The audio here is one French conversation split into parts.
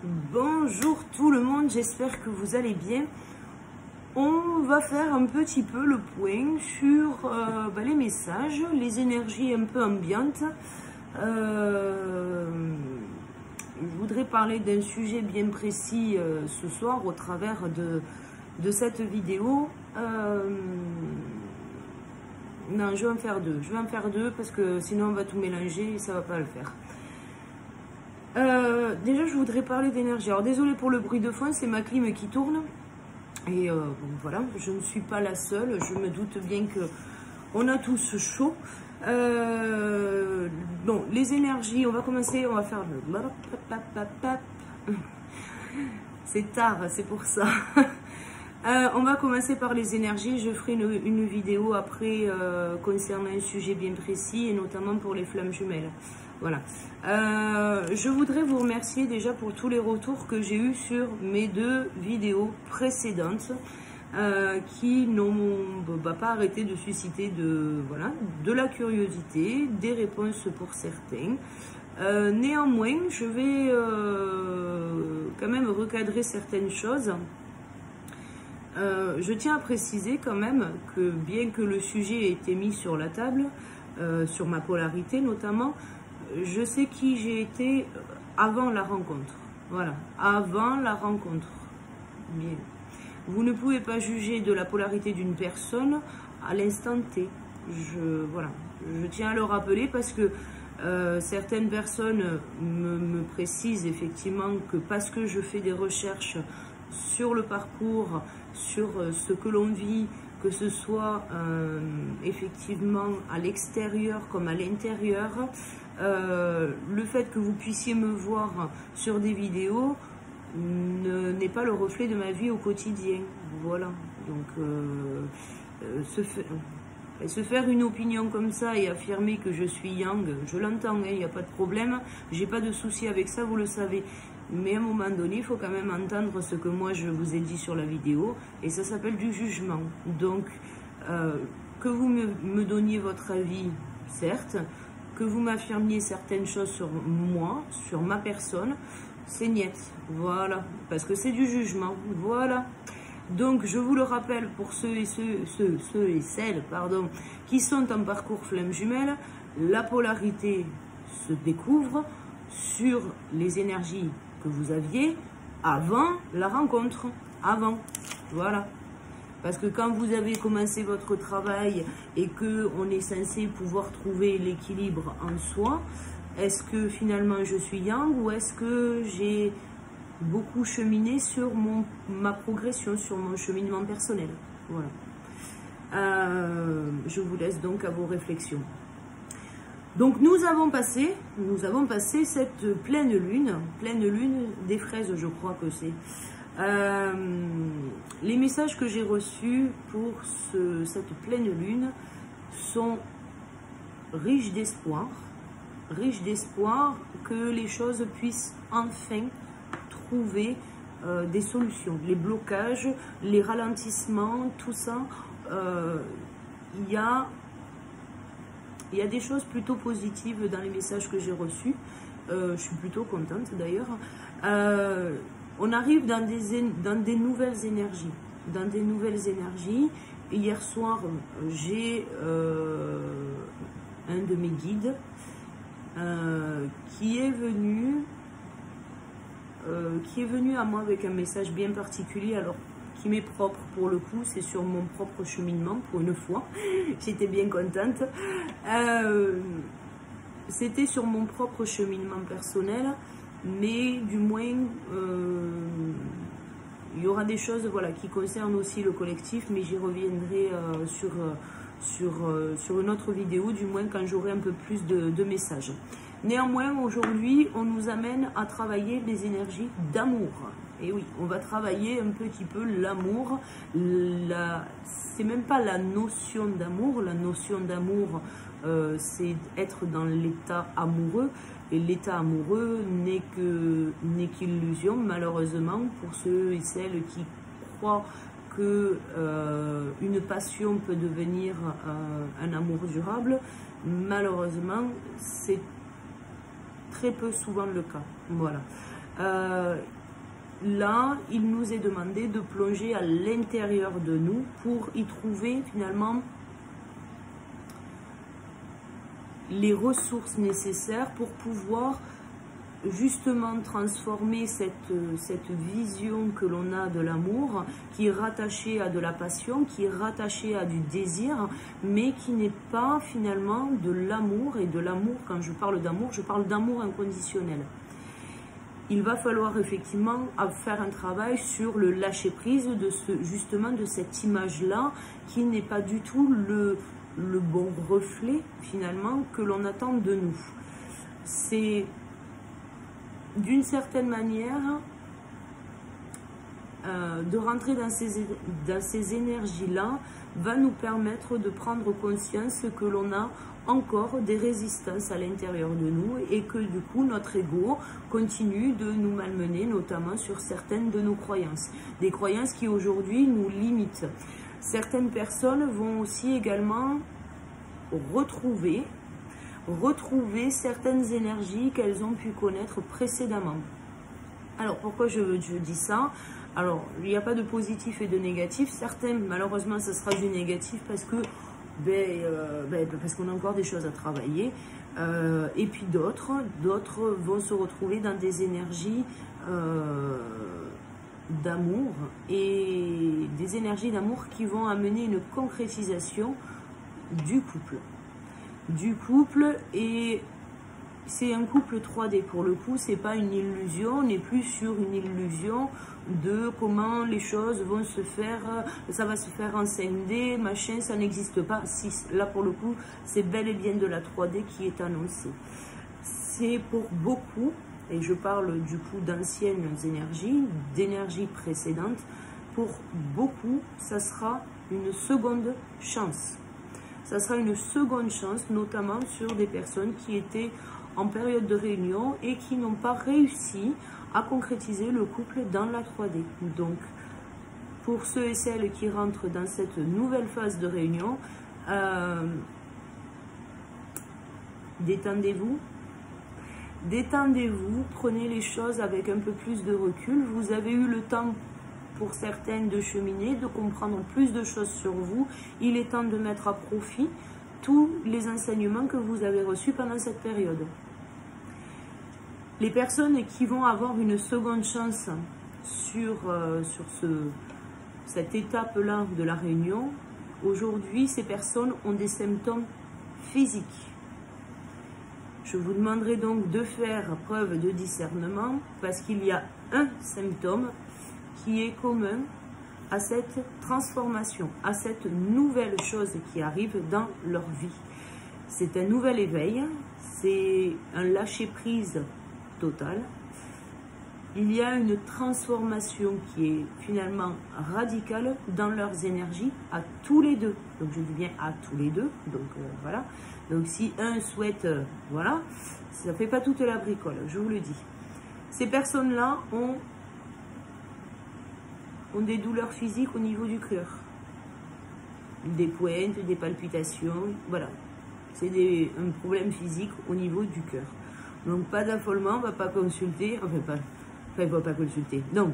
Bonjour tout le monde, j'espère que vous allez bien. On va faire un petit peu le point sur les messages, les énergies un peu ambiantes. Je voudrais parler d'un sujet bien précis ce soir au travers de cette vidéo. Non, je vais en faire deux. Je vais en faire deux parce que sinon on va tout mélanger et ça va pas le faire. Déjà, je voudrais parler d'énergie. Alors, désolé pour le bruit de fond, c'est ma clim qui tourne. Et bon, voilà, je ne suis pas la seule. Je me doute bien que on a tous chaud. Bon, les énergies, on va commencer, on va faire le... C'est tard, c'est pour ça. On va commencer par les énergies. Je ferai une vidéo après concernant un sujet bien précis et notamment pour les flammes jumelles. Voilà. Je voudrais vous remercier déjà pour tous les retours que j'ai eus sur mes deux vidéos précédentes qui n'ont pas arrêté de susciter de la curiosité, des réponses pour certains. Néanmoins, je vais quand même recadrer certaines choses. Je tiens à préciser quand même que bien que le sujet ait été mis sur la table, sur ma polarité notamment, je sais qui j'ai été avant la rencontre. Voilà, avant la rencontre. Bien. Vous ne pouvez pas juger de la polarité d'une personne à l'instant T. Je tiens à le rappeler parce que certaines personnes me précisent effectivement que parce que je fais des recherches sur le parcours, sur ce que l'on vit, que ce soit effectivement à l'extérieur comme à l'intérieur, le fait que vous puissiez me voir sur des vidéos n'est pas le reflet de ma vie au quotidien. Voilà, donc se faire une opinion comme ça et affirmer que je suis yang, je l'entends, il n'y a pas de problème, j'ai pas de souci avec ça, vous le savez. Mais à un moment donné, il faut quand même entendre ce que moi je vous ai dit sur la vidéo, et ça s'appelle du jugement. Donc, que vous me donniez votre avis, certes, que vous m'affirmiez certaines choses sur moi, sur ma personne, c'est niet, voilà, parce que c'est du jugement, voilà. Donc, je vous le rappelle pour ceux et celles, pardon, qui sont en parcours flamme jumelle, la polarité se découvre sur les énergies que vous aviez avant la rencontre, avant, voilà. Parce que quand vous avez commencé votre travail et qu'on est censé pouvoir trouver l'équilibre en soi, est-ce que finalement je suis yang ou est-ce que j'ai beaucoup cheminé sur ma progression, sur mon cheminement personnel? Voilà. Je vous laisse donc à vos réflexions. Donc nous avons passé cette pleine lune des fraises, je crois que c'est. Les messages que j'ai reçus pour cette pleine lune sont riches d'espoir que les choses puissent enfin trouver des solutions. Les blocages, les ralentissements, tout ça, il y a des choses plutôt positives dans les messages que j'ai reçus. Je suis plutôt contente d'ailleurs. On arrive dans des nouvelles énergies. Hier soir, j'ai un de mes guides qui est venu à moi avec un message bien particulier, alors qui m'est propre pour le coup, c'est sur mon propre cheminement pour une fois. J'étais bien contente. C'était sur mon propre cheminement personnel, mais du moins il y aura des choses qui concernent aussi le collectif, mais j'y reviendrai sur une autre vidéo, du moins quand j'aurai un peu plus de messages. Néanmoins, aujourd'hui, on nous amène à travailler des énergies d'amour. Et oui, on va travailler un petit peu l'amour. C'est même pas la notion d'amour. La notion d'amour, c'est être dans l'état amoureux. Et l'état amoureux n'est qu'illusion, malheureusement, pour ceux et celles qui croient que une passion peut devenir un amour durable. Malheureusement, c'est très peu souvent le cas. Voilà. Là, il nous est demandé de plonger à l'intérieur de nous pour y trouver finalement les ressources nécessaires pour pouvoir justement transformer cette vision que l'on a de l'amour, qui est rattachée à de la passion, qui est rattachée à du désir, mais qui n'est pas finalement de l'amour. Et de l'amour, quand je parle d'amour, je parle d'amour inconditionnel. Il va falloir effectivement faire un travail sur le lâcher-prise de justement de cette image-là, qui n'est pas du tout le bon reflet finalement que l'on attend de nous. C'est d'une certaine manière de rentrer dans ces énergies-là va nous permettre de prendre conscience que l'on a encore des résistances à l'intérieur de nous et que du coup notre ego continue de nous malmener, notamment sur certaines de nos croyances. Des croyances qui aujourd'hui nous limitent. Certaines personnes vont aussi également retrouver certaines énergies qu'elles ont pu connaître précédemment. Alors pourquoi je dis ça? Alors il n'y a pas de positif et de négatif. Certains malheureusement ce sera du négatif parce que parce qu'on a encore des choses à travailler, et puis d'autres vont se retrouver dans des énergies d'amour, et des énergies d'amour qui vont amener une concrétisation du couple. Et c'est un couple 3D pour le coup, c'est pas une illusion, on n'est plus sur une illusion de comment les choses vont se faire, ça va se faire en 5D, machin, ça n'existe pas. Si, là pour le coup, c'est bel et bien de la 3D qui est annoncée. C'est pour beaucoup, et je parle du coup d'anciennes énergies, d'énergies précédentes, pour beaucoup, ça sera une seconde chance. Ça sera une seconde chance, notamment sur des personnes qui étaient en période de réunion et qui n'ont pas réussi à concrétiser le couple dans la 3D. Donc, pour ceux et celles qui rentrent dans cette nouvelle phase de réunion, détendez-vous. Détendez-vous, prenez les choses avec un peu plus de recul. Vous avez eu le temps, pour certaines, de cheminer, de comprendre plus de choses sur vous. Il est temps de mettre à profit tous les enseignements que vous avez reçus pendant cette période. Les personnes qui vont avoir une seconde chance sur cette étape-là de la réunion, aujourd'hui, ces personnes ont des symptômes physiques. Je vous demanderai donc de faire preuve de discernement parce qu'il y a un symptôme qui est commun à cette transformation, à cette nouvelle chose qui arrive dans leur vie. C'est un nouvel éveil, c'est un lâcher-prise total. Il y a une transformation qui est finalement radicale dans leurs énergies à tous les deux. Donc je dis bien à tous les deux. Donc voilà. Donc si un souhaite, voilà, ça ne fait pas toute la bricole, je vous le dis. Ces personnes-là ont des douleurs physiques au niveau du cœur. Des pointes, des palpitations, voilà. C'est un problème physique au niveau du cœur. Donc pas d'affolement, on ne va pas consulter, enfin il ne faut pas consulter. Non.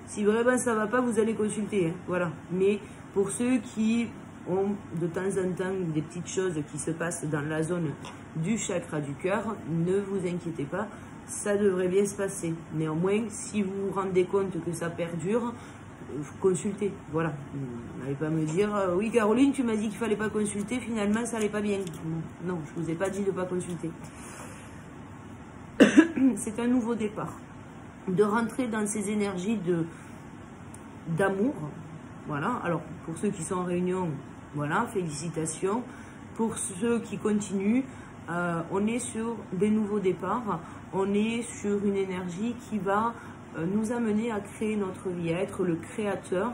Si vraiment ça ne va pas, vous allez consulter, hein, voilà. Mais pour ceux qui ont de temps en temps des petites choses qui se passent dans la zone du chakra du cœur, ne vous inquiétez pas, ça devrait bien se passer. Néanmoins, si vous vous rendez compte que ça perdure, consultez, voilà. Vous n'allez pas me dire, oui Caroline, tu m'as dit qu'il ne fallait pas consulter, finalement ça n'allait pas bien. Non, je ne vous ai pas dit de ne pas consulter. C'est un nouveau départ, de rentrer dans ces énergies d'amour, voilà. Alors pour ceux qui sont en réunion, voilà, félicitations. Pour ceux qui continuent, on est sur des nouveaux départs, on est sur une énergie qui va nous amener à créer notre vie, à être le créateur,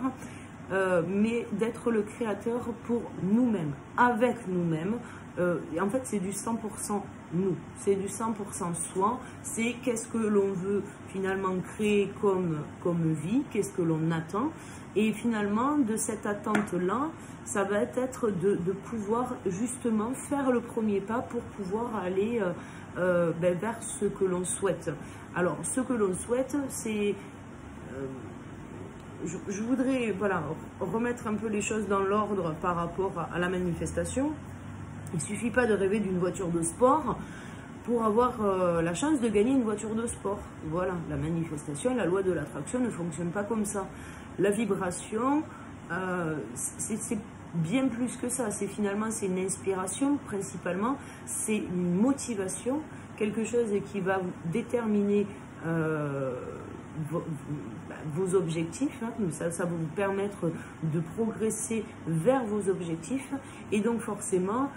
mais d'être le créateur pour nous-mêmes, avec nous-mêmes. En fait, c'est du 100% nous, c'est du 100% soi, c'est qu'est-ce que l'on veut finalement créer comme vie, qu'est-ce que l'on attend. Et finalement, de cette attente-là, ça va être de pouvoir justement faire le premier pas pour pouvoir aller vers ce que l'on souhaite. Alors, ce que l'on souhaite, c'est... je voudrais voilà, remettre un peu les choses dans l'ordre par rapport à la manifestation. Il ne suffit pas de rêver d'une voiture de sport pour avoir la chance de gagner une voiture de sport. Voilà, la manifestation, la loi de l'attraction ne fonctionne pas comme ça. La vibration, c'est bien plus que ça. C'est finalement, c'est une inspiration principalement, c'est une motivation, quelque chose qui va déterminer vos objectifs, hein. Ça va vous permettre de progresser vers vos objectifs, et donc forcément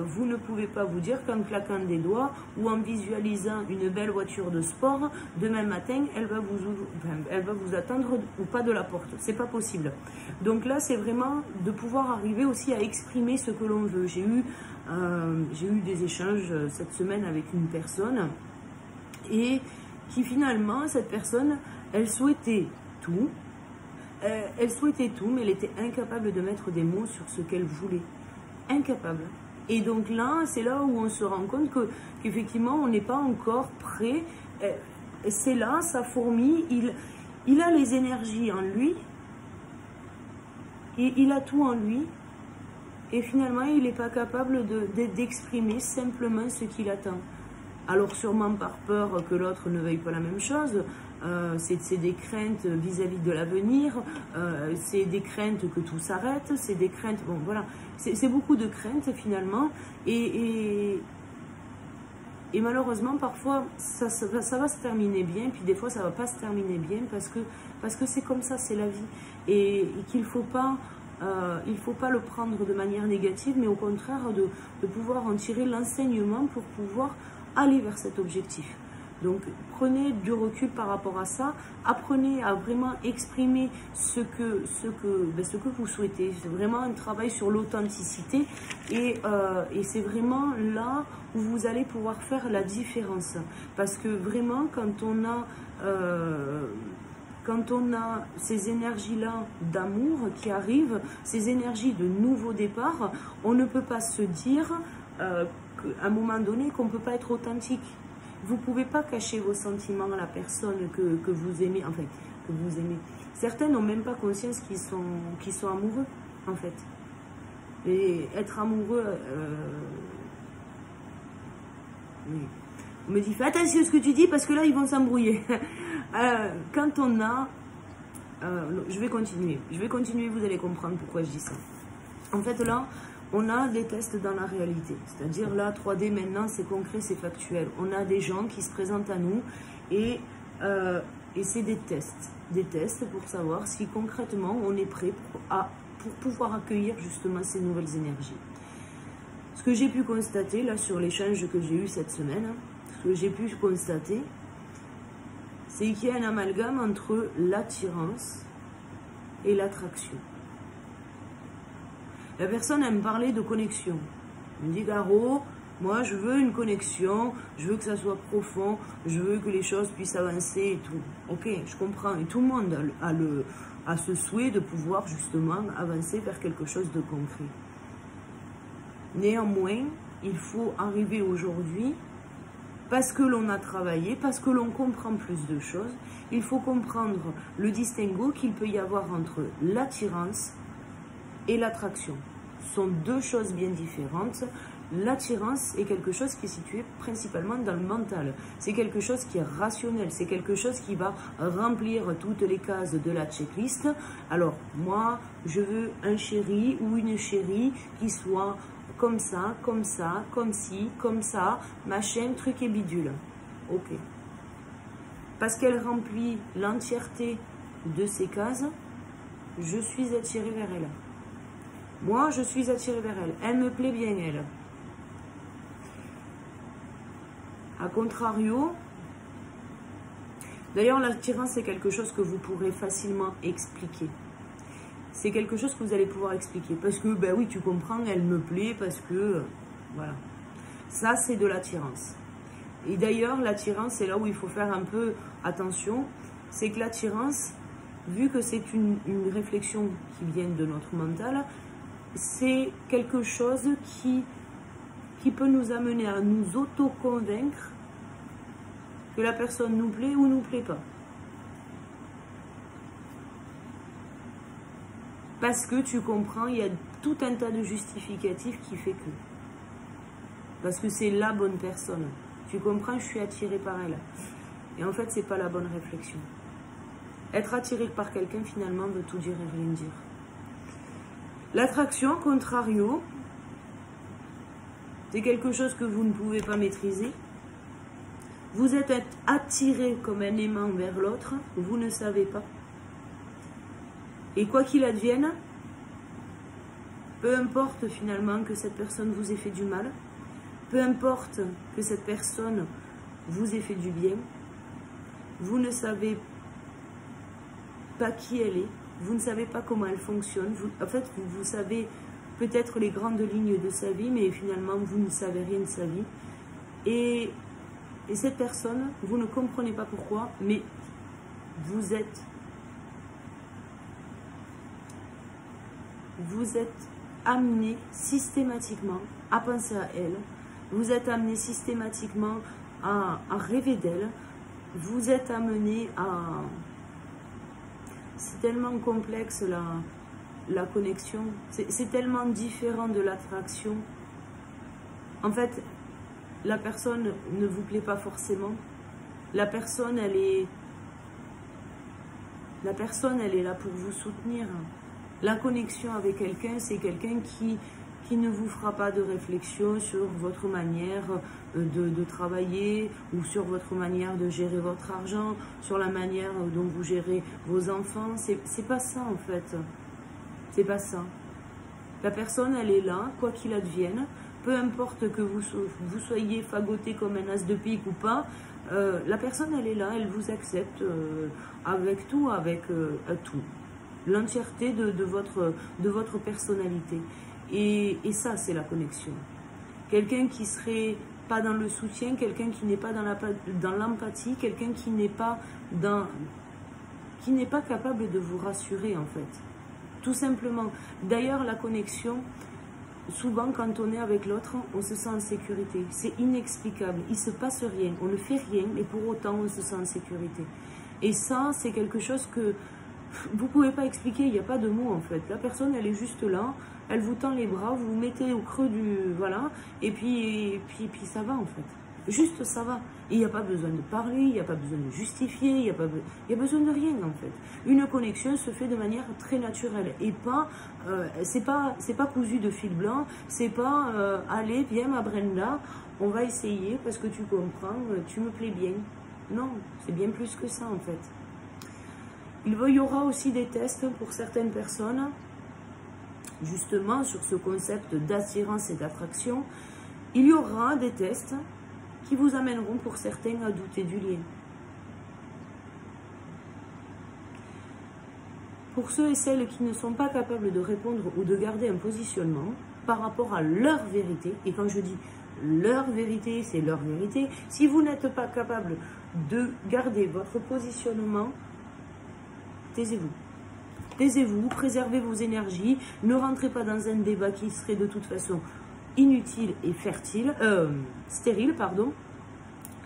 vous ne pouvez pas vous dire qu'en claquant des doigts ou en visualisant une belle voiture de sport, demain matin elle va vous attendre ou pas de la porte. C'est pas possible. Donc là c'est vraiment de pouvoir arriver aussi à exprimer ce que l'on veut. J'ai eu des échanges cette semaine avec une personne, et qui finalement, cette personne, elle souhaitait tout, mais elle était incapable de mettre des mots sur ce qu'elle voulait. Incapable. Et donc là, c'est là où on se rend compte qu'effectivement, on n'est pas encore prêt. C'est là, ça fourmille, il a les énergies en lui, et il a tout en lui, et finalement, il n'est pas capable d'exprimer simplement ce qu'il attend. Alors sûrement par peur que l'autre ne veuille pas la même chose, c'est des craintes vis-à-vis de l'avenir, c'est des craintes que tout s'arrête, c'est des craintes, bon voilà, c'est beaucoup de craintes finalement, et malheureusement parfois ça va se terminer bien, puis des fois ça va pas se terminer bien parce que c'est comme ça, c'est la vie, et qu'il ne faut pas... il ne faut pas le prendre de manière négative, mais au contraire de pouvoir en tirer l'enseignement pour pouvoir aller vers cet objectif. Donc prenez du recul par rapport à ça, apprenez à vraiment exprimer ce que vous souhaitez. C'est vraiment un travail sur l'authenticité, et c'est vraiment là où vous allez pouvoir faire la différence. Parce que vraiment quand on a ces énergies-là d'amour qui arrivent, ces énergies de nouveau départ, on ne peut pas se dire qu'à un moment donné qu'on ne peut pas être authentique. Vous ne pouvez pas cacher vos sentiments à la personne que vous aimez, enfin, que vous aimez. Certains n'ont même pas conscience qu'ils sont amoureux, en fait. Et être amoureux... oui. On me dit, fais attention à ce que tu dis parce que là, ils vont s'embrouiller. Quand on a... je vais continuer, vous allez comprendre pourquoi je dis ça. En fait, là, on a des tests dans la réalité. C'est-à-dire, là, 3D, maintenant, c'est concret, c'est factuel. On a des gens qui se présentent à nous, et c'est des tests. Des tests pour savoir si concrètement, on est prêt pour pouvoir accueillir justement ces nouvelles énergies. Ce que j'ai pu constater, là, sur l'échange que j'ai eu cette semaine, ce que j'ai pu constater, c'est qu'il y a un amalgame entre l'attirance et l'attraction. La personne aime parler de connexion. Elle me dit, Garo, moi je veux une connexion, je veux que ça soit profond, je veux que les choses puissent avancer et tout. Ok, je comprends. Et tout le monde a ce souhait de pouvoir justement avancer vers quelque chose de concret. Néanmoins, il faut arriver aujourd'hui, parce que l'on a travaillé, parce que l'on comprend plus de choses, il faut comprendre le distinguo qu'il peut y avoir entre l'attirance et l'attraction. Ce sont deux choses bien différentes. L'attirance est quelque chose qui est situé principalement dans le mental. C'est quelque chose qui est rationnel, c'est quelque chose qui va remplir toutes les cases de la checklist. Alors, moi, je veux un chéri ou une chérie qui soit comme ça, comme ci, comme ça, machin, truc et bidule. Ok. Parce qu'elle remplit l'entièreté de ces cases, je suis attirée vers elle. Moi, je suis attirée vers elle. Elle me plaît bien, elle. A contrario, d'ailleurs, l'attirance, c'est quelque chose que vous pourrez facilement expliquer. C'est quelque chose que vous allez pouvoir expliquer. Parce que, ben oui, tu comprends, elle me plaît, parce que... voilà. Ça, c'est de l'attirance. Et d'ailleurs, l'attirance, c'est là où il faut faire un peu attention. C'est que l'attirance, vu que c'est une réflexion qui vient de notre mental, c'est quelque chose qui qui peut nous amener à nous auto-convaincre que la personne nous plaît ou nous plaît pas. Parce que tu comprends, il y a tout un tas de justificatifs qui fait que. Parce que c'est la bonne personne. Tu comprends, je suis attirée par elle. Et en fait, c'est pas la bonne réflexion. Être attiré par quelqu'un, finalement, veut tout dire et rien dire. L'attraction, contrario, c'est quelque chose que vous ne pouvez pas maîtriser. Vous êtes attiré comme un aimant vers l'autre, vous ne savez pas. Et quoi qu'il advienne, peu importe finalement que cette personne vous ait fait du mal, peu importe que cette personne vous ait fait du bien, vous ne savez pas qui elle est, vous ne savez pas comment elle fonctionne, en fait vous savez peut-être les grandes lignes de sa vie, mais finalement vous ne savez rien de sa vie. Et cette personne, vous ne comprenez pas pourquoi, mais vous êtes amené systématiquement à penser à elle, vous êtes amené systématiquement à rêver d'elle, vous êtes amené à... C'est tellement complexe la connexion, c'est tellement différent de l'attraction. En fait, la personne ne vous plaît pas forcément, la personne elle est là pour vous soutenir. La connexion avec quelqu'un, c'est quelqu'un qui ne vous fera pas de réflexion sur votre manière de travailler ou sur votre manière de gérer votre argent, sur la manière dont vous gérez vos enfants. C'est pas ça en fait. C'est pas ça. La personne, elle est là, quoi qu'il advienne. Peu importe que vous soyez fagoté comme un as de pique ou pas, la personne, elle est là, elle vous accepte avec tout, tout. L'entièreté de votre personnalité. Et ça, c'est la connexion. Quelqu'un qui serait pas dans le soutien, quelqu'un qui n'est pas dans l'empathie, quelqu'un qui n'est pas capable de vous rassurer, en fait. Tout simplement. D'ailleurs, la connexion, souvent, quand on est avec l'autre, on se sent en sécurité. C'est inexplicable. Il ne se passe rien. On ne fait rien, et pour autant, on se sent en sécurité. Et ça, c'est quelque chose que vous ne pouvez pas expliquer. Il n'y a pas de mots, en fait. La personne, elle est juste là. Elle vous tend les bras, vous vous mettez au creux du... Voilà. Et puis ça va, en fait. Juste, ça va. Il n'y a pas besoin de parler, il n'y a pas besoin de justifier, il n'y a besoin de rien, en fait. Une connexion se fait de manière très naturelle. Et pas... c'est pas cousu de fil blanc. C'est pas... allez, viens, ma Brenda, on va essayer parce que tu comprends, tu me plais bien. Non, c'est bien plus que ça, en fait. Il y aura aussi des tests pour certaines personnes, justement, sur ce concept d'attirance et d'attraction. Il y aura des tests qui vous amèneront pour certains à douter du lien. Pour ceux et celles qui ne sont pas capables de répondre ou de garder un positionnement par rapport à leur vérité, et quand je dis leur vérité, c'est leur vérité, si vous n'êtes pas capable de garder votre positionnement, taisez-vous. Taisez-vous, préservez vos énergies, ne rentrez pas dans un débat qui serait de toute façon inutile et stérile, pardon.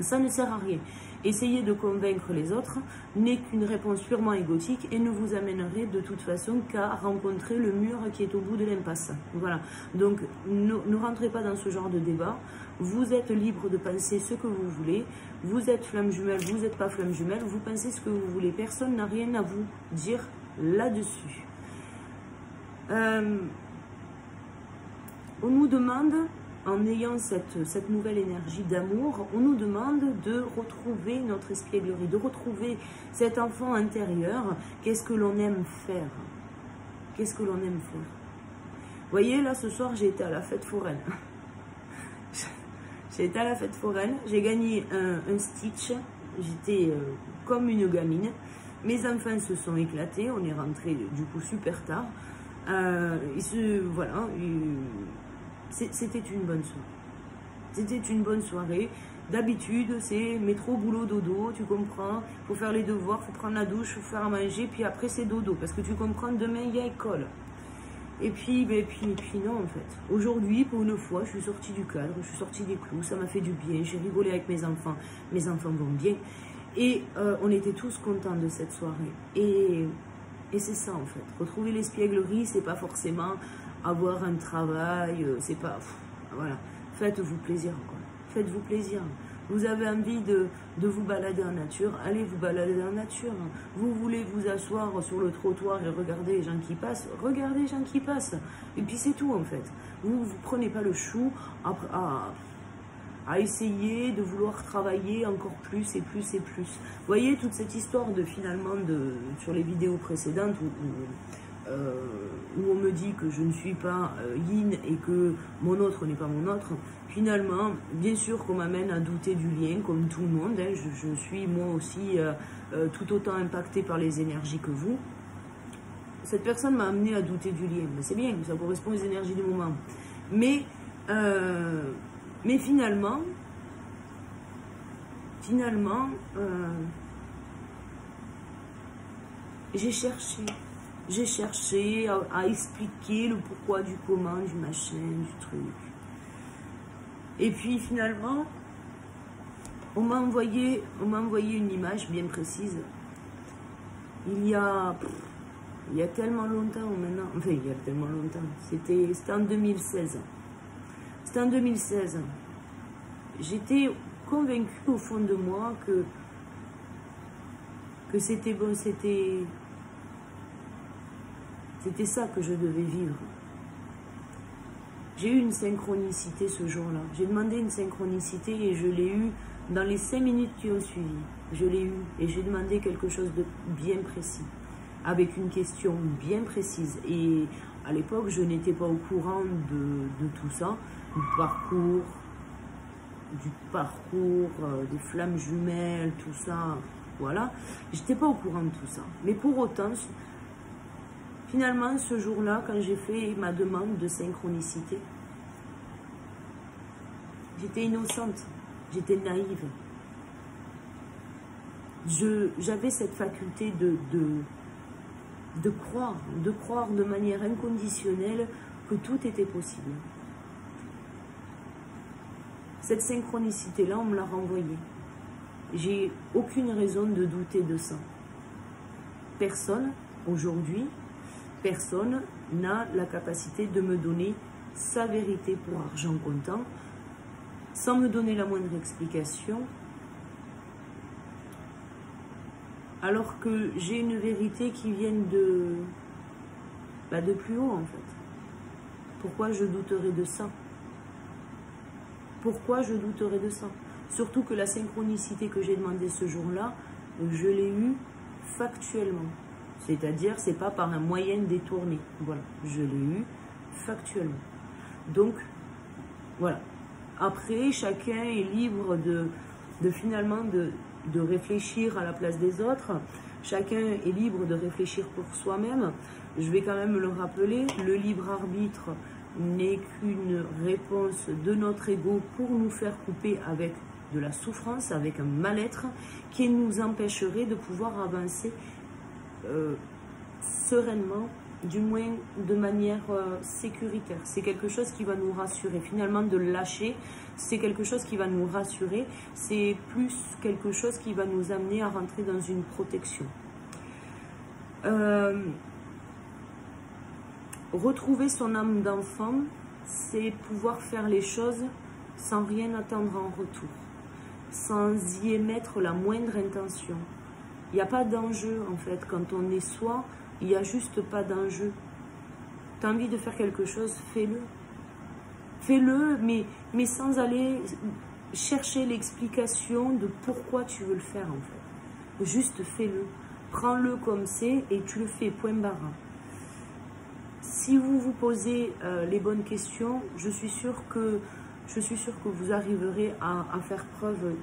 Ça ne sert à rien. Essayez de convaincre les autres n'est qu'une réponse purement égotique et ne vous amènerait de toute façon qu'à rencontrer le mur qui est au bout de l'impasse. Voilà. Donc, ne rentrez pas dans ce genre de débat. Vous êtes libre de penser ce que vous voulez. Vous êtes flamme jumelle, vous n'êtes pas flamme jumelle. Vous pensez ce que vous voulez. Personne n'a rien à vous dire là-dessus. On nous demande, en ayant cette nouvelle énergie d'amour, on nous demande de retrouver notre espièglerie, de retrouver cet enfant intérieur. Qu'est-ce que l'on aime faire? Qu'est-ce que l'on aime faire? Vous voyez, là, ce soir, j'ai été à la fête foraine. J'ai été à la fête foraine, j'ai gagné un Stitch, j'étais comme une gamine. Mes enfants se sont éclatés, on est rentré du coup super tard. Voilà, c'était une bonne soirée. C'était une bonne soirée. D'habitude, c'est métro, boulot, dodo, tu comprends. Il faut faire les devoirs, il faut prendre la douche, il faut faire à manger, puis après c'est dodo. Parce que tu comprends, demain il y a école. Et puis non en fait. Aujourd'hui, pour une fois, je suis sortie du cadre, je suis sortie des clous, ça m'a fait du bien, j'ai rigolé avec mes enfants vont bien. Et on était tous contents de cette soirée. Et c'est ça en fait. Retrouver l'espièglerie, c'est pas forcément avoir un travail, c'est pas... voilà. Faites-vous plaisir quoi. Faites-vous plaisir. Vous avez envie de vous balader en nature, allez vous balader en nature. Vous voulez vous asseoir sur le trottoir et regarder les gens qui passent, regardez les gens qui passent. Et puis c'est tout en fait. Vous ne prenez pas le chou à essayer de vouloir travailler encore plus et plus et plus. Vous voyez toute cette histoire de finalement, sur les vidéos précédentes où on me dit que je ne suis pas yin et que mon autre n'est pas mon autre, finalement, bien sûr qu'on m'amène à douter du lien, comme tout le monde, hein, je suis moi aussi tout autant impactée par les énergies que vous. Cette personne m'a amené à douter du lien, mais c'est bien, ça correspond aux énergies du moment. Mais finalement, j'ai cherché à expliquer le pourquoi du comment, du machin, du truc. Et puis finalement, on m'a envoyé une image bien précise. Il y a tellement longtemps maintenant, enfin il y a tellement longtemps, c'était en 2016. C'était en 2016. J'étais convaincue au fond de moi que c'était bon, c'était ça que je devais vivre. J'ai eu une synchronicité ce jour-là. J'ai demandé une synchronicité et je l'ai eue dans les 5 minutes qui ont suivi. Je l'ai eue et j'ai demandé quelque chose de bien précis, avec une question bien précise. Et à l'époque, je n'étais pas au courant de tout ça, du parcours, des flammes jumelles, tout ça, voilà. J'étais pas au courant de tout ça. Mais pour autant, finalement, ce jour-là, quand j'ai fait ma demande de synchronicité, j'étais innocente, j'étais naïve. J'avais cette faculté de croire de manière inconditionnelle que tout était possible. Cette synchronicité-là, on me l'a renvoyée. J'ai aucune raison de douter de ça. Personne, aujourd'hui, personne n'a la capacité de me donner sa vérité pour argent comptant, sans me donner la moindre explication, alors que j'ai une vérité qui vient de plus haut en fait. Pourquoi je douterais de ça? Pourquoi je douterais de ça? Surtout que la synchronicité que j'ai demandée ce jour-là, je l'ai eue factuellement. C'est-à-dire, c'est pas par un moyen détourné. Voilà, je l'ai eu factuellement. Donc, voilà. Après, chacun est libre finalement de réfléchir à la place des autres. Chacun est libre de réfléchir pour soi-même. Je vais quand même le rappeler, le libre arbitre n'est qu'une réponse de notre ego pour nous faire couper avec de la souffrance, avec un mal-être qui nous empêcherait de pouvoir avancer sereinement, du moins de manière sécuritaire. C'est quelque chose qui va nous rassurer. Finalement, de lâcher, c'est quelque chose qui va nous rassurer. C'est plus quelque chose qui va nous amener à rentrer dans une protection. Retrouver son âme d'enfant, c'est pouvoir faire les choses sans rien attendre en retour, sans y émettre la moindre intention. Il n'y a pas d'enjeu en fait. Quand on est soi, il n'y a juste pas d'enjeu. Tu as envie de faire quelque chose, fais-le. Fais-le, mais sans aller chercher l'explication de pourquoi tu veux le faire en fait. Juste fais-le. Prends-le comme c'est et tu le fais, point barre. Si vous vous posez les bonnes questions, je suis sûre que vous arriverez à faire preuve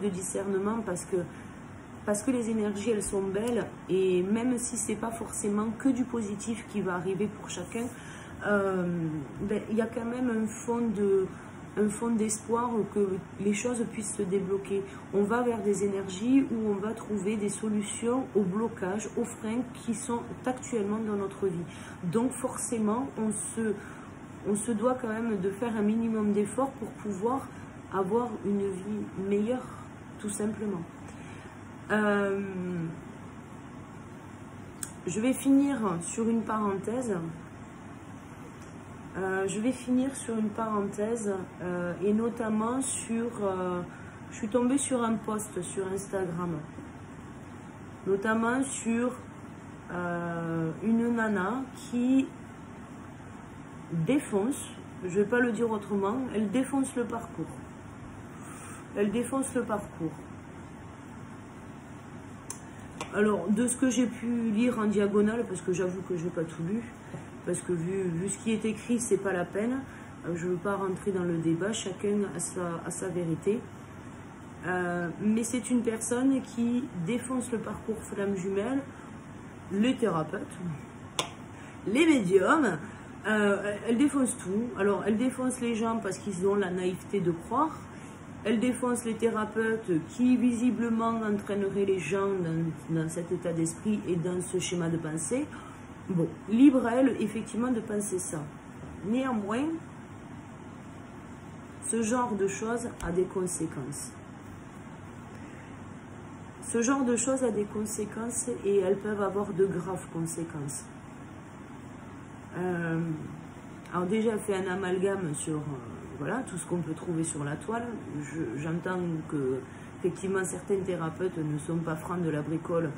de discernement parce que les énergies, elles sont belles, et même si c'est pas forcément que du positif qui va arriver pour chacun, il y a quand même un fond un fond d'espoir que les choses puissent se débloquer. On va vers des énergies où on va trouver des solutions aux blocages, aux freins qui sont actuellement dans notre vie. Donc forcément, on se doit quand même de faire un minimum d'efforts pour pouvoir avoir une vie meilleure, tout simplement. Je vais finir sur une parenthèse. Et notamment sur... je suis tombée sur un post sur Instagram. Notamment sur une nana qui défonce, je ne vais pas le dire autrement, elle défonce le parcours. Elle défonce le parcours. Alors, de ce que j'ai pu lire en diagonale, parce que j'avoue que je n'ai pas tout lu, parce que vu ce qui est écrit, c'est pas la peine. Je ne veux pas rentrer dans le débat, chacun a sa vérité. Mais c'est une personne qui défonce le parcours flamme jumelle, les thérapeutes, les médiums, elle défonce tout. Alors, elle défonce les gens parce qu'ils ont la naïveté de croire. Elle défonce les thérapeutes qui visiblement entraîneraient les gens dans cet état d'esprit et dans ce schéma de pensée. Bon, libre à elle, effectivement, de penser ça. Néanmoins, ce genre de choses a des conséquences. Ce genre de choses a des conséquences et elles peuvent avoir de graves conséquences. Alors déjà, elle fait un amalgame sur voilà, tout ce qu'on peut trouver sur la toile. J'entends que effectivement certains thérapeutes ne sont pas francs de la bricole.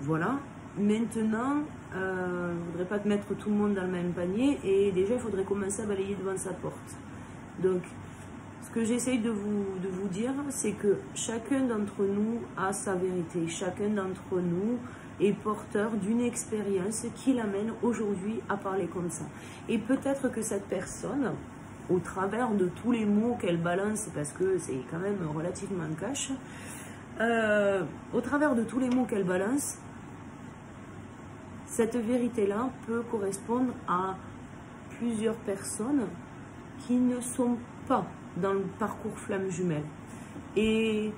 Voilà. Maintenant, il ne faudrait pas mettre tout le monde dans le même panier et déjà il faudrait commencer à balayer devant sa porte. Donc, ce que j'essaye de vous dire, c'est que chacun d'entre nous a sa vérité. Chacun d'entre nous est porteur d'une expérience qui l'amène aujourd'hui à parler comme ça. Et peut-être que cette personne, au travers de tous les mots qu'elle balance, parce que c'est quand même relativement cash, au travers de tous les mots qu'elle balance, cette vérité-là peut correspondre à plusieurs personnes qui ne sont pas dans le parcours flamme jumelle. Et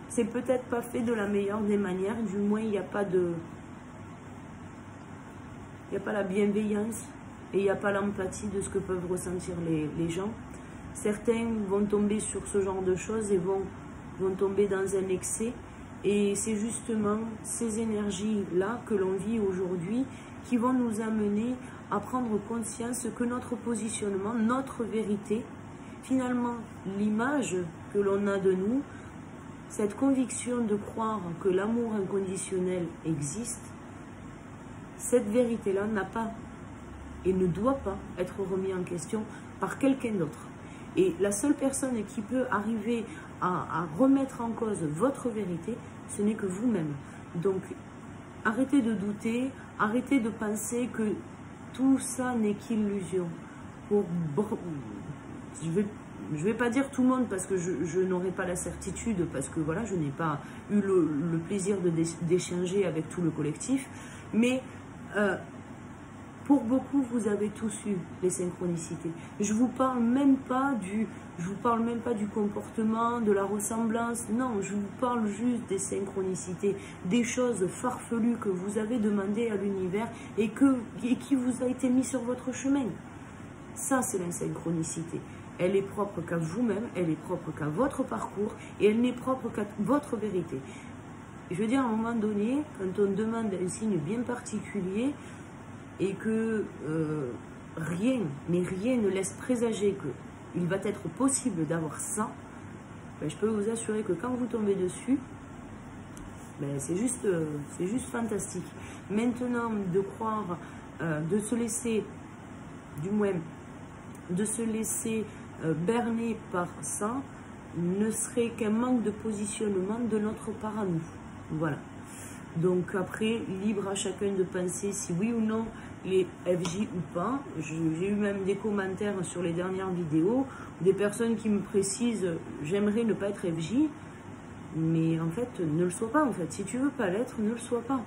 c'est peut-être pas fait de la meilleure des manières, du moins il n'y a pas la bienveillance et il n'y a pas l'empathie de ce que peuvent ressentir les gens. Certains vont tomber sur ce genre de choses et vont tomber dans un excès. Et c'est justement ces énergies-là que l'on vit aujourd'hui qui vont nous amener à prendre conscience que notre positionnement, notre vérité, finalement l'image que l'on a de nous, cette conviction de croire que l'amour inconditionnel existe, cette vérité-là n'a pas et ne doit pas être remise en question par quelqu'un d'autre. Et la seule personne qui peut arriver à remettre en cause votre vérité, ce n'est que vous-même. Donc, arrêtez de douter, arrêtez de penser que tout ça n'est qu'illusion. Je vais pas dire tout le monde parce que je n'aurai pas la certitude, parce que voilà, je n'ai pas eu le plaisir d'échanger avec tout le collectif, mais pour beaucoup, vous avez tous eu les synchronicités. Je vous parle même pas du comportement, de la ressemblance. Non, je vous parle juste des synchronicités, des choses farfelues que vous avez demandées à l'univers et qui vous a été mis sur votre chemin. Ça, c'est la synchronicité. Elle est propre qu'à vous-même, elle est propre qu'à votre parcours et elle n'est propre qu'à votre vérité. Je veux dire, à un moment donné, quand on demande un signe bien particulier, et que rien, mais rien ne laisse présager qu'il va être possible d'avoir ça, ben, je peux vous assurer que quand vous tombez dessus, ben, c'est juste fantastique. Maintenant, de croire, de se laisser, du moins, de se laisser berner par ça, ne serait qu'un manque de positionnement de notre part à nous. Voilà. Donc après, libre à chacun de penser si oui ou non les FJ ou pas. J'ai eu même des commentaires sur les dernières vidéos, des personnes qui me précisent « j'aimerais ne pas être FJ », mais en fait, ne le sois pas en fait. Si tu veux pas l'être, ne le sois pas.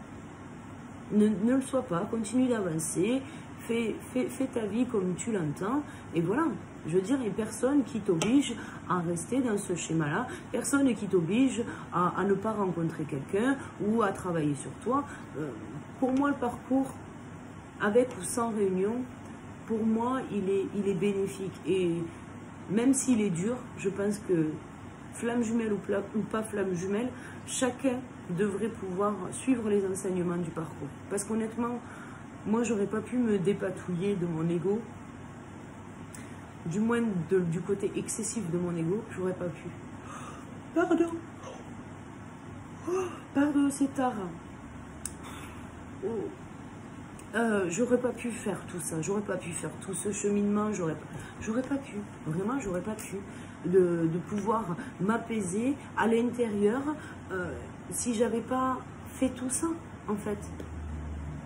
Ne le sois pas, continue d'avancer, fais ta vie comme tu l'entends, et voilà. Je veux dire, il n'y a personne qui t'oblige à rester dans ce schéma-là, personne qui t'oblige à ne pas rencontrer quelqu'un ou à travailler sur toi. Pour moi, le parcours, avec ou sans réunion, pour moi, il est bénéfique. Et même s'il est dur, je pense que flamme jumelle ou pas flamme jumelle, chacun devrait pouvoir suivre les enseignements du parcours. Parce qu'honnêtement, moi, j'aurais pas pu me dépatouiller de mon ego, du moins du côté excessif de mon ego, j'aurais pas pu. Pardon. Pardon, c'est tard. J'aurais pas pu faire tout ça, j'aurais pas pu faire tout ce cheminement, j'aurais pas pu, vraiment j'aurais pas pu de pouvoir m'apaiser à l'intérieur si j'avais pas fait tout ça en fait.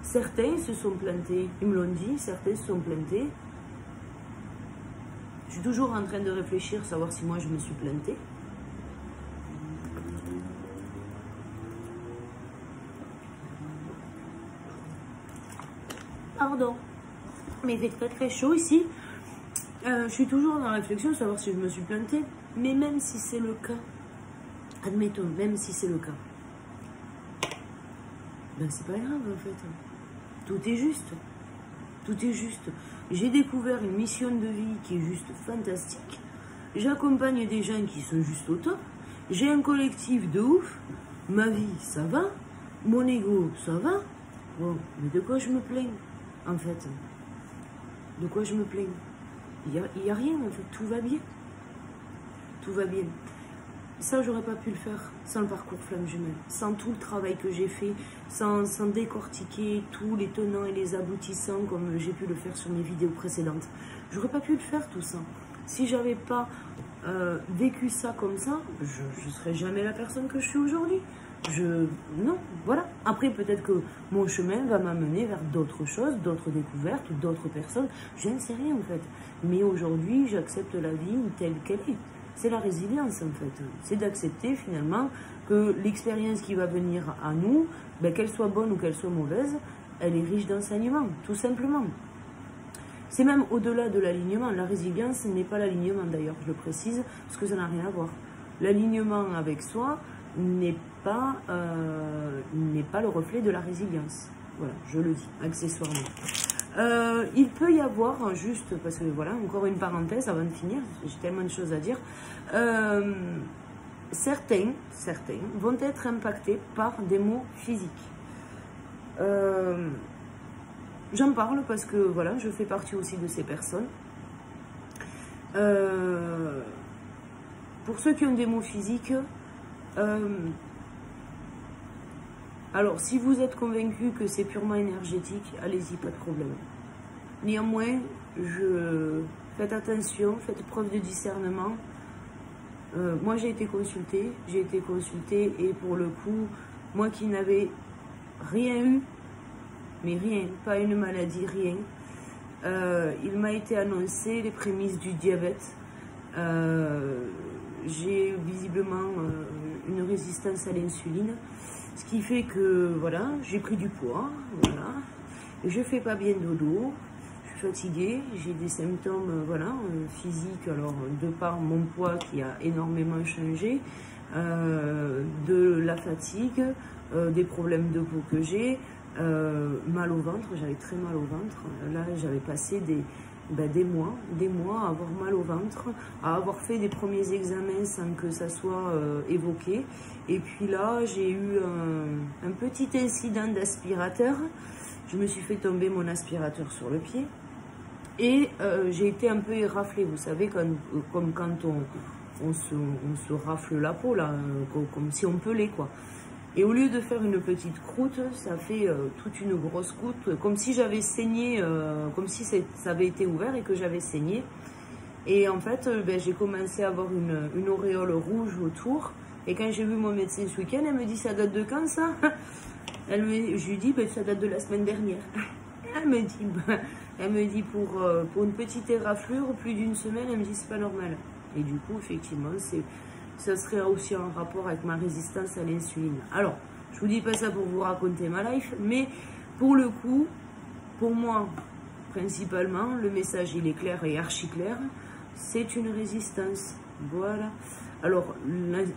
Certains se sont plantés, ils me l'ont dit, certains se sont plantés. Je suis toujours en train de réfléchir, savoir si moi je me suis plantée. Pardon, mais il fait très très chaud ici. Je suis toujours dans la réflexion, savoir si je me suis plantée. Mais même si c'est le cas, admettons, même si c'est le cas, ben c'est pas grave en fait. Tout est juste. Tout est juste. J'ai découvert une mission de vie qui est juste fantastique. J'accompagne des gens qui sont juste au top. J'ai un collectif de ouf. Ma vie, ça va. Mon ego, ça va. Bon, mais de quoi je me plains, en fait? De quoi je me plains? Il y a rien, en fait. Tout va bien. Tout va bien. Ça, j'aurais pas pu le faire sans le parcours flamme jumelle, sans tout le travail que j'ai fait, sans décortiquer tous les tenants et les aboutissants comme j'ai pu le faire sur mes vidéos précédentes. J'aurais pas pu le faire tout ça. Si j'avais pas vécu ça comme ça, je serais jamais la personne que je suis aujourd'hui. Non, voilà. Après, peut-être que mon chemin va m'amener vers d'autres choses, d'autres découvertes, d'autres personnes. Je ne sais rien en fait. Mais aujourd'hui, j'accepte la vie telle qu'elle est. C'est la résilience en fait. C'est d'accepter finalement que l'expérience qui va venir à nous, ben, qu'elle soit bonne ou qu'elle soit mauvaise, elle est riche d'enseignements, tout simplement. C'est même au-delà de l'alignement. La résilience n'est pas l'alignement d'ailleurs, je le précise, parce que ça n'a rien à voir. L'alignement avec soi n'est pas le reflet de la résilience. Voilà, je le dis, accessoirement. Il peut y avoir, juste parce que voilà, encore une parenthèse avant de finir, j'ai tellement de choses à dire, certains vont être impactés par des maux physiques. J'en parle parce que voilà, je fais partie aussi de ces personnes. Pour ceux qui ont des maux physiques, alors, si vous êtes convaincu que c'est purement énergétique, allez-y, pas de problème. Néanmoins, faites attention, faites preuve de discernement. Moi, j'ai été consultée et pour le coup, moi qui n'avais rien eu, mais rien, pas une maladie, rien, il m'a été annoncé les prémices du diabète. J'ai visiblement une résistance à l'insuline. Ce qui fait que, voilà, j'ai pris du poids, voilà, je fais pas bien dodo, je suis fatiguée, j'ai des symptômes, voilà, physiques, alors, de par mon poids qui a énormément changé, de la fatigue, des problèmes de peau que j'ai, mal au ventre, j'avais très mal au ventre, là, j'avais passé des mois à avoir mal au ventre, à avoir fait des premiers examens sans que ça soit évoqué. Et puis là, j'ai eu un petit incident d'aspirateur. Je me suis fait tomber mon aspirateur sur le pied. Et j'ai été un peu éraflée, vous savez, comme quand on se rafle la peau, là, comme si on pelait, quoi. Et au lieu de faire une petite croûte, ça fait toute une grosse croûte, comme si j'avais saigné, comme si ça avait été ouvert et que j'avais saigné. Et en fait, ben, j'ai commencé à avoir une auréole rouge autour. Et quand j'ai vu mon médecin ce week-end, elle me dit, ça date de quand ça? Je lui dis, ben, ça date de la semaine dernière. Elle me dit pour une petite éraflure, plus d'une semaine, elle me dit, c'est pas normal. Et du coup, effectivement, ça serait aussi en rapport avec ma résistance à l'insuline. Alors, je vous dis pas ça pour vous raconter ma life, mais pour le coup, pour moi, principalement, le message il est clair et archi clair, c'est une résistance. Voilà. Alors,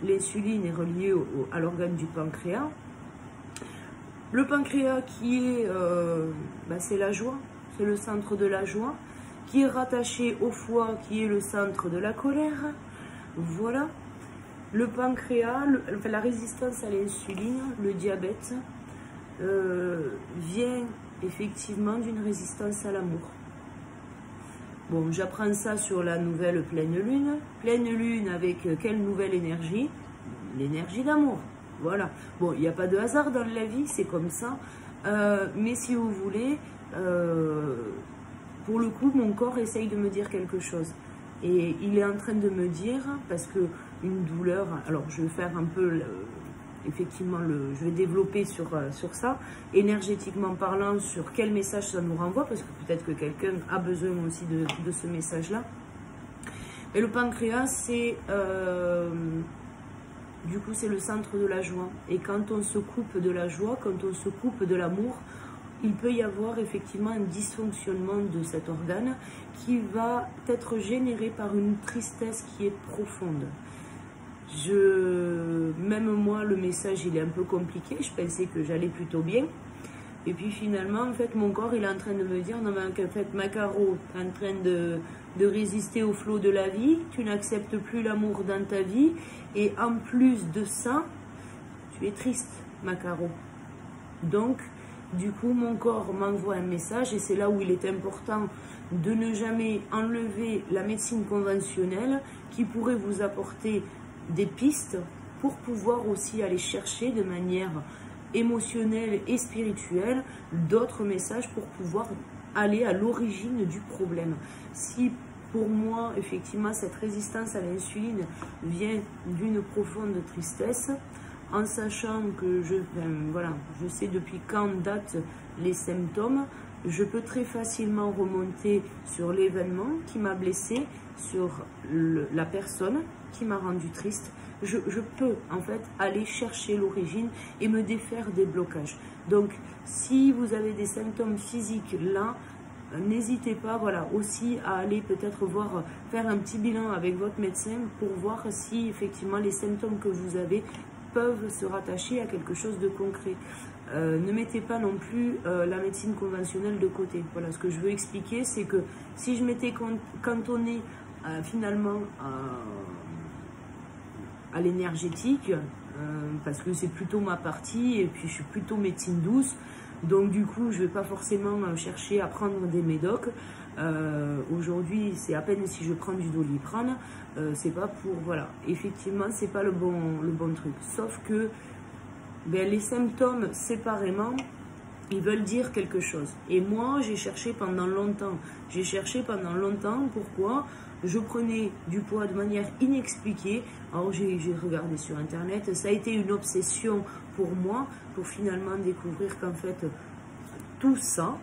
l'insuline est reliée à l'organe du pancréas. Le pancréas qui est, c'est la joie, c'est le centre de la joie, qui est rattaché au foie qui est le centre de la colère. Voilà. Le pancréas, la résistance à l'insuline, le diabète, vient effectivement d'une résistance à l'amour. Bon, j'apprends ça sur la nouvelle pleine lune. Pleine lune avec quelle nouvelle énergie? L'énergie d'amour. Voilà. Bon, il n'y a pas de hasard dans la vie, c'est comme ça. Mais si vous voulez, pour le coup, mon corps essaye de me dire quelque chose. Et il est en train de me dire, parce que une douleur, alors je vais faire un peu, effectivement, je vais développer sur ça, énergétiquement parlant, sur quel message ça nous renvoie, parce que peut-être que quelqu'un a besoin aussi de ce message-là. Et le pancréas, c'est, du coup, c'est le centre de la joie. Et quand on se coupe de la joie, quand on se coupe de l'amour, il peut y avoir effectivement un dysfonctionnement de cet organe qui va être généré par une tristesse qui est profonde. Même moi, le message, il est un peu compliqué. Je pensais que j'allais plutôt bien. Et puis finalement, en fait, mon corps, il est en train de me dire, non, mais en fait, Macaro, tu es en train de résister au flot de la vie. Tu n'acceptes plus l'amour dans ta vie. Et en plus de ça, tu es triste, Macaro. Donc, du coup, mon corps m'envoie un message. Et c'est là où il est important de ne jamais enlever la médecine conventionnelle qui pourrait vous apporter des pistes pour pouvoir aussi aller chercher de manière émotionnelle et spirituelle d'autres messages pour pouvoir aller à l'origine du problème. Si pour moi, effectivement, cette résistance à l'insuline vient d'une profonde tristesse, en sachant que je sais depuis quand datent les symptômes, je peux très facilement remonter sur l'événement qui m'a blessé, sur la personne qui m'a rendu triste. Je peux en fait aller chercher l'origine et me défaire des blocages. Donc si vous avez des symptômes physiques là, n'hésitez pas aussi à aller peut-être faire un petit bilan avec votre médecin pour voir si effectivement les symptômes que vous avez peuvent se rattacher à quelque chose de concret. Ne mettez pas non plus la médecine conventionnelle de côté. Voilà, ce que je veux expliquer, c'est que si je m'étais cantonnée finalement à l'énergétique, parce que c'est plutôt ma partie, et puis je suis plutôt médecine douce, donc du coup je ne vais pas forcément chercher à prendre des médocs. Aujourd'hui c'est à peine si je prends du Doliprane, c'est pas pour, effectivement c'est pas le bon truc, sauf que les symptômes séparément, ils veulent dire quelque chose. Et moi, j'ai cherché pendant longtemps. Pourquoi? Je prenais du poids de manière inexpliquée. Alors, j'ai regardé sur Internet. Ça a été une obsession pour moi, pour finalement découvrir qu'en fait, tout ça,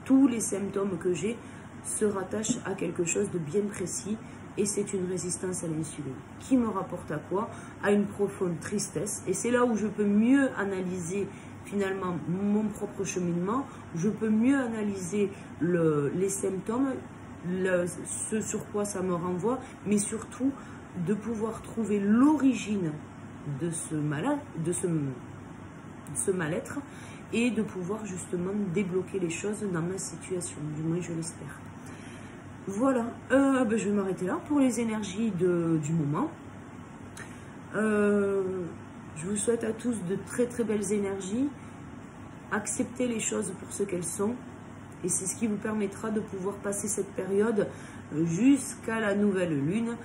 tous les symptômes que j'ai, se rattachent à quelque chose de bien précis. Et c'est une résistance à l'insuline qui me rapporte à quoi? À une profonde tristesse. Et c'est là où je peux mieux analyser finalement mon propre cheminement. Je peux mieux analyser les symptômes, ce sur quoi ça me renvoie, mais surtout de pouvoir trouver l'origine de ce mal-être et de pouvoir justement débloquer les choses dans ma situation. Du moins, je l'espère. Voilà, je vais m'arrêter là pour les énergies du moment. Je vous souhaite à tous de très très belles énergies. Acceptez les choses pour ce qu'elles sont. Et c'est ce qui vous permettra de pouvoir passer cette période jusqu'à la nouvelle lune.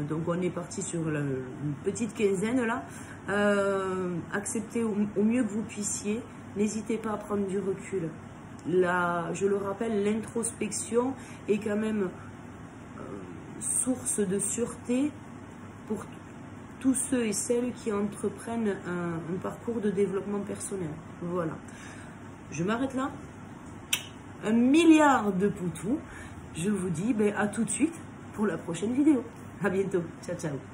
Donc on est parti sur une petite quinzaine là. Acceptez au mieux que vous puissiez. N'hésitez pas à prendre du recul. Je le rappelle, l'introspection est quand même source de sûreté pour tous ceux et celles qui entreprennent un parcours de développement personnel. Voilà. Je m'arrête là. 1 milliard de poutous. Je vous dis à tout de suite pour la prochaine vidéo. À bientôt. Ciao, ciao.